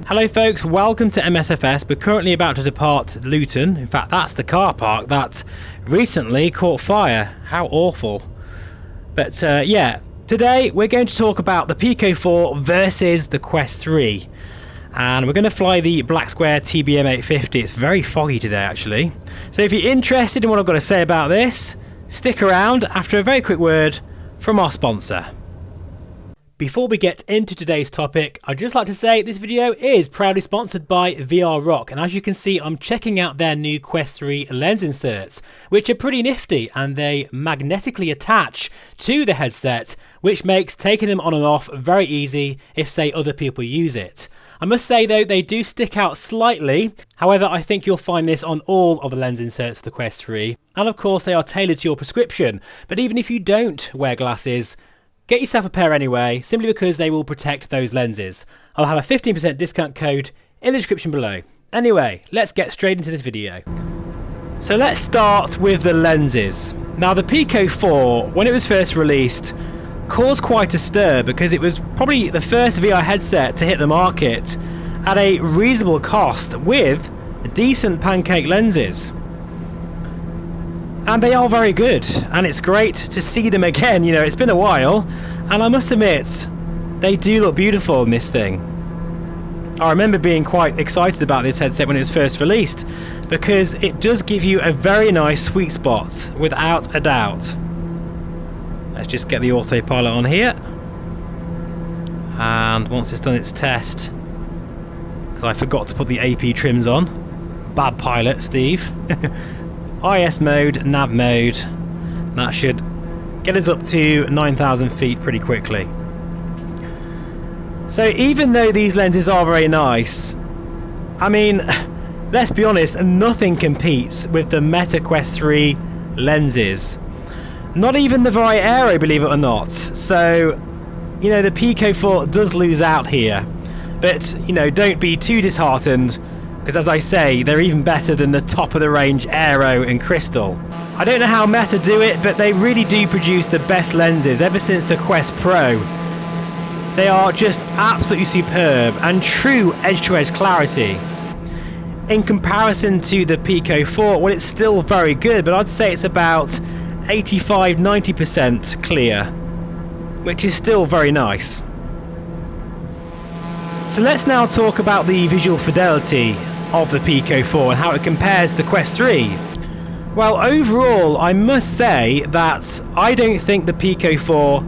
Hello folks, welcome to MSFS. We're currently about to depart Luton. In fact, that's the car park that recently caught fire. How awful. But yeah, today we're going to talk about the Pico 4 versus the Quest 3. And we're going to fly the Black Square TBM 850. It's very foggy today actually. So if you're interested in what I've got to say about this, stick around after a very quick word from our sponsor. Before we get into today's topic, I'd just like to say this video is proudly sponsored by VRFSG, and as you can see I'm checking out their new Quest 3 lens inserts, which are pretty nifty and they magnetically attach to the headset, which makes taking them on and off very easy if say other people use it. I must say though, they do stick out slightly, however I think you'll find this on all of the lens inserts for the Quest 3, and of course they are tailored to your prescription, but even if you don't wear glasses, get yourself a pair anyway, simply because they will protect those lenses. I'll have a 15% discount code in the description below. Anyway, let's get straight into this video. So let's start with the lenses. Now the Pico 4, when it was first released, caused quite a stir because it was probably the first VR headset to hit the market at a reasonable cost with decent pancake lenses. And they are very good, and it's great to see them again. You know, it's been a while, and I must admit, they do look beautiful in this thing. I remember being quite excited about this headset when it was first released, because it does give you a very nice sweet spot, without a doubt. Let's just get the autopilot on here. And once it's done its test, because I forgot to put the AP trims on. Bad pilot, Steve. IS mode, nav mode, that should get us up to 9,000 feet pretty quickly. So even though these lenses are very nice, I mean, let's be honest, nothing competes with the Meta Quest 3 lenses. Not even the Vari Aero, believe it or not. So, you know, the Pico 4 does lose out here. But, you know, don't be too disheartened, because as I say, they're even better than the top of the range Aero and Crystal. I don't know how Meta do it, but they really do produce the best lenses ever since the Quest Pro. They are just absolutely superb and true edge-to-edge clarity. In comparison to the Pico 4, well, it's still very good, but I'd say it's about 85–90% clear, which is still very nice. So let's now talk about the visual fidelity of the Pico 4 and how it compares to the Quest 3. Well, overall, I must say that I don't think the Pico 4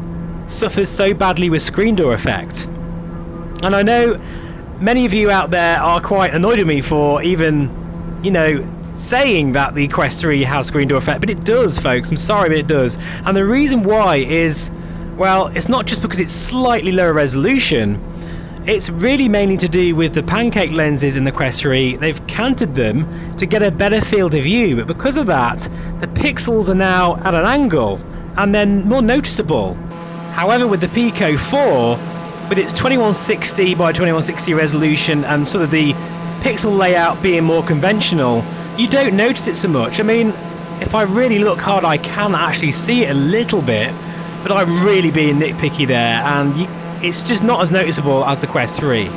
suffers so badly with screen door effect. And I know many of you out there are quite annoyed with me for even, you know, saying that the Quest 3 has screen door effect, but it does, folks. I'm sorry, but it does. And the reason why is, well, it's not just because it's slightly lower resolution. It's really mainly to do with the pancake lenses in the Quest 3. They've canted them to get a better field of view, but because of that, the pixels are now at an angle and then more noticeable. However, with the Pico 4, with its 2160 by 2160 resolution and sort of the pixel layout being more conventional, you don't notice it so much. I mean, if I really look hard, I can actually see it a little bit, but I'm really being nitpicky there, and it's just not as noticeable as the Quest 3.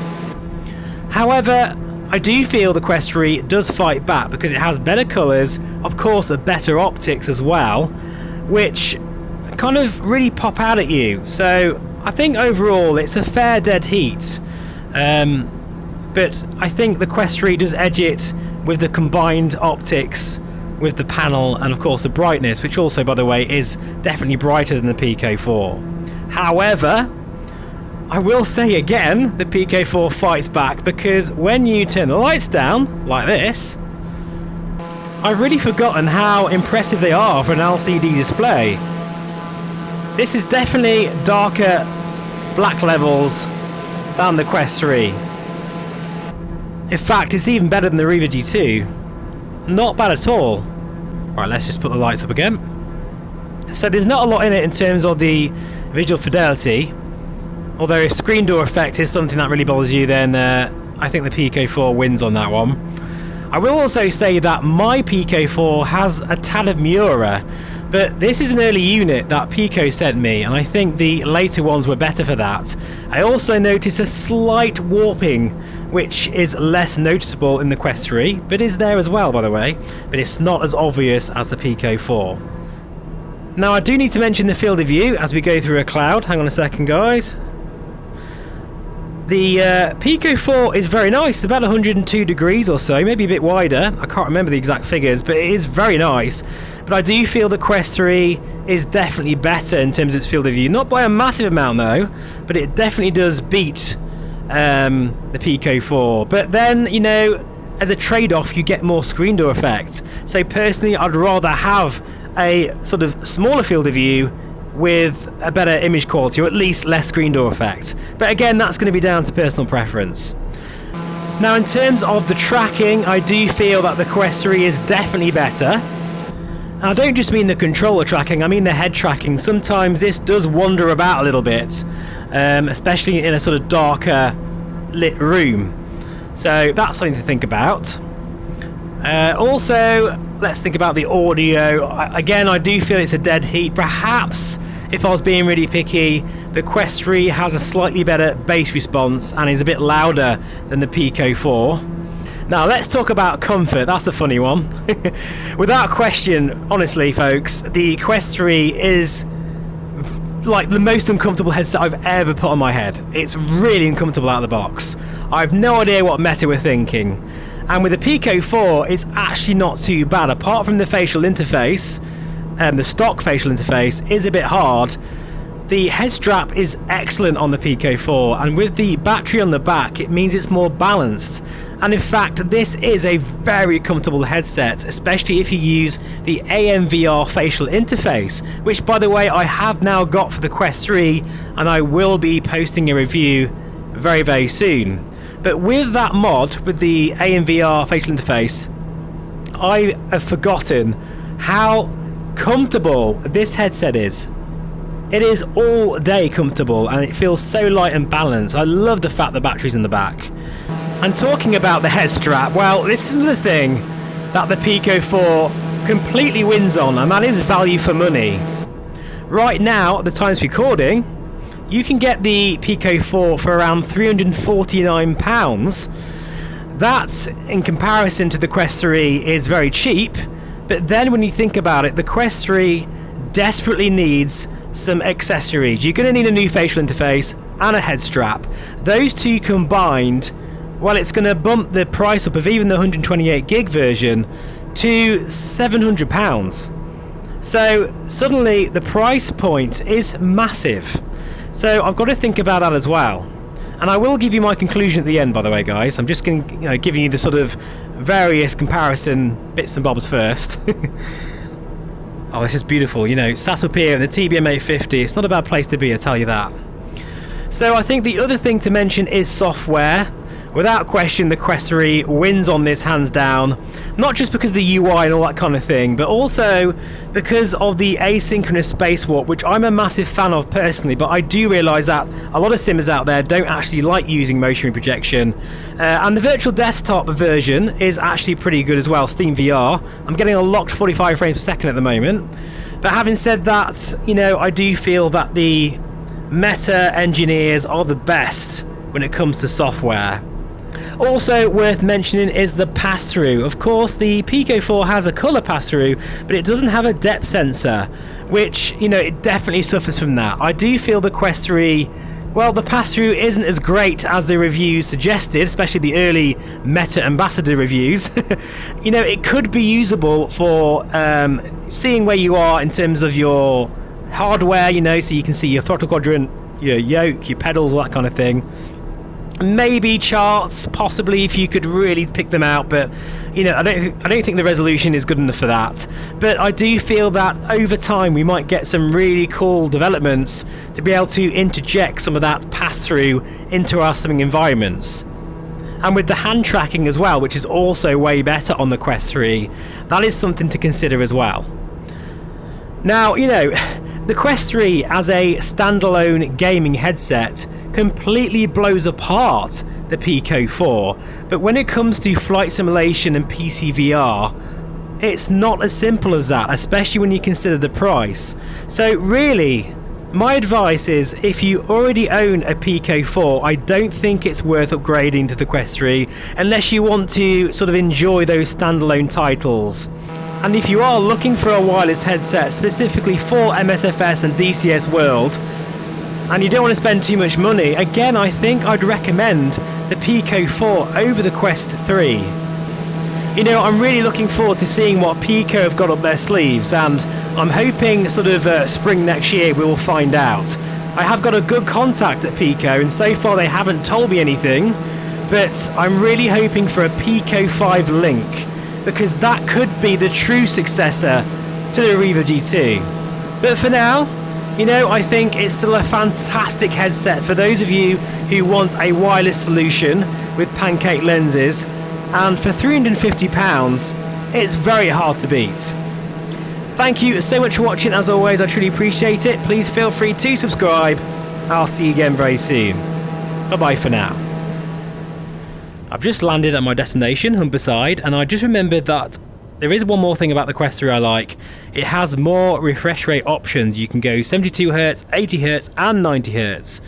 However, I do feel the Quest 3 does fight back because it has better colours, of course better optics as well, which kind of really pop out at you. So I think overall it's a fair dead heat, but I think the Quest 3 does edge it with the combined optics with the panel and of course the brightness, which also, by the way, is definitely brighter than the Pico 4. However, I will say again, the Pico 4 fights back because when you turn the lights down, like this, I've really forgotten how impressive they are for an LCD display. This is definitely darker black levels than the Quest 3. In fact, it's even better than the Riva G2. Not bad at all. Right, let's just put the lights up again. So there's not a lot in it in terms of the visual fidelity. Although if screen door effect is something that really bothers you, then I think the Pico 4 wins on that one. I will also say that my Pico 4 has a tad of Miura, But this is an early unit that Pico sent me, and I think the later ones were better for that. I also noticed a slight warping, which is less noticeable in the Quest 3, but is there as well, by the way, but it's not as obvious as the Pico 4. Now I do need to mention the field of view as we go through a cloud. Hang on a second, guys. The Pico 4 is very nice. It's about 102 degrees or so, maybe a bit wider. I can't remember the exact figures, but it is very nice. But I do feel the Quest 3 is definitely better in terms of its field of view. Not by a massive amount though, but it definitely does beat the Pico 4. But then, you know, as a trade-off, you get more screen door effect. So personally, I'd rather have a sort of smaller field of view with a better image quality, or at least less screen door effect. But again, that's going to be down to personal preference. Now in terms of the tracking, I do feel that the Quest 3 is definitely better. And I don't just mean the controller tracking, I mean the head tracking. Sometimes this does wander about a little bit, especially in a sort of darker lit room. So that's something to think about. Also, let's think about the audio. Again, I do feel it's a dead heat. Perhaps, if I was being really picky, the Quest 3 has a slightly better bass response and is a bit louder than the Pico 4. Now, let's talk about comfort. That's the funny one. Without question, honestly, folks, the Quest 3 is like the most uncomfortable headset I've ever put on my head. It's really uncomfortable out of the box. I have no idea what Meta were thinking. And with the Pico 4, it's actually not too bad. Apart from the facial interface, the stock facial interface is a bit hard. The head strap is excellent on the Pico 4, and with the battery on the back, it means it's more balanced. And in fact, this is a very comfortable headset, especially if you use the AMVR facial interface, which, by the way, I have now got for the Quest 3, and I will be posting a review very, very soon. But with that mod, with the AMVR facial interface, I have forgotten how comfortable this headset is. It is all day comfortable, and it feels so light and balanced. I love the fact the battery's in the back. And talking about the head strap, well, this is the thing that the Pico 4 completely wins on, and that is value for money. Right now, at the time of recording, you can get the Pico 4 for around £349. That, in comparison to the Quest 3, is very cheap. But then when you think about it, the Quest 3 desperately needs some accessories. You're going to need a new facial interface and a head strap. Those two combined, well, it's going to bump the price up of even the 128 gig version to £700. So suddenly the price point is massive. So I've got to think about that as well. And I will give you my conclusion at the end, by the way, guys. I'm just going to, giving you the sort of various comparison bits and bobs first. Oh, this is beautiful. Sat up here in the TBM 850. It's not a bad place to be, I tell you that. So I think the other thing to mention is software. Without question, the Quest 3 wins on this hands down. Not just because of the UI and all that kind of thing, but also because of the asynchronous spacewalk, which I'm a massive fan of personally, but I do realise that a lot of simmers out there don't actually like using motion projection. And the virtual desktop version is actually pretty good as well, Steam VR. I'm getting a locked 45 frames per second at the moment. But having said that, I do feel that the Meta engineers are the best when it comes to software. Also worth mentioning is the pass-through. Of course, the Pico 4 has a colour pass-through, but it doesn't have a depth sensor, which, it definitely suffers from that. I do feel the Quest 3, well, the pass-through isn't as great as the reviews suggested, especially the early Meta Ambassador reviews. It could be usable for seeing where you are in terms of your hardware, so you can see your throttle quadrant, your yoke, your pedals, all that kind of thing. Maybe charts, possibly, if you could really pick them out, but I don't think the resolution is good enough for that. But I do feel that over time we might get some really cool developments to be able to interject some of that pass-through into our simming environments. And with the hand tracking as well, which is also way better on the Quest 3, that is something to consider as well. Now, the Quest 3 as a standalone gaming headset completely blows apart the Pico 4, but when it comes to flight simulation and PC VR, it's not as simple as that, especially when you consider the price. So really, my advice is, if you already own a Pico 4, I don't think it's worth upgrading to the Quest 3 unless you want to sort of enjoy those standalone titles. And if you are looking for a wireless headset specifically for MSFS and DCS World, and you don't want to spend too much money, again I think I'd recommend the Pico 4 over the Quest 3. You know, I'm really looking forward to seeing what Pico have got up their sleeves, and I'm hoping sort of spring next year we will find out. I have got a good contact at Pico, and so far they haven't told me anything, but I'm really hoping for a Pico 5 Link, because that could be the true successor to the Reaver G2. But for now, you know, I think it's still a fantastic headset for those of you who want a wireless solution with pancake lenses, and for £350, it's very hard to beat. Thank you so much for watching. As always, I truly appreciate it. Please feel free to subscribe. I'll see you again very soon. Bye bye for now. I've just landed at my destination, Humberside, and I just remembered that there is one more thing about the Quest 3 I like. It has more refresh rate options. You can go 72Hz, 80Hz and 90Hz.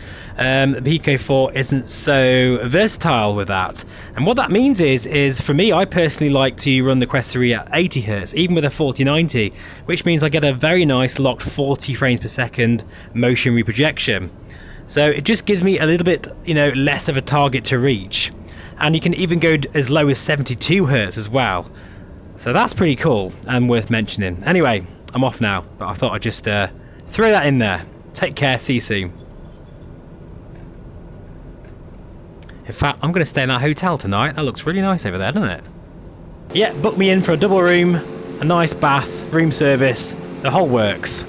The Pico 4 isn't so versatile with that. And what that means is for me, I personally like to run the Quest 3 at 80Hz, even with a 4090, which means I get a very nice locked 40 frames per second motion reprojection. So it just gives me a little bit, you know, less of a target to reach. And you can even go as low as 72Hz as well. So that's pretty cool and worth mentioning. Anyway, I'm off now, but I thought I'd just throw that in there. Take care, see you soon. In fact, I'm going to stay in that hotel tonight. That looks really nice over there, doesn't it? Yeah, book me in for a double room, a nice bath, room service, the whole works.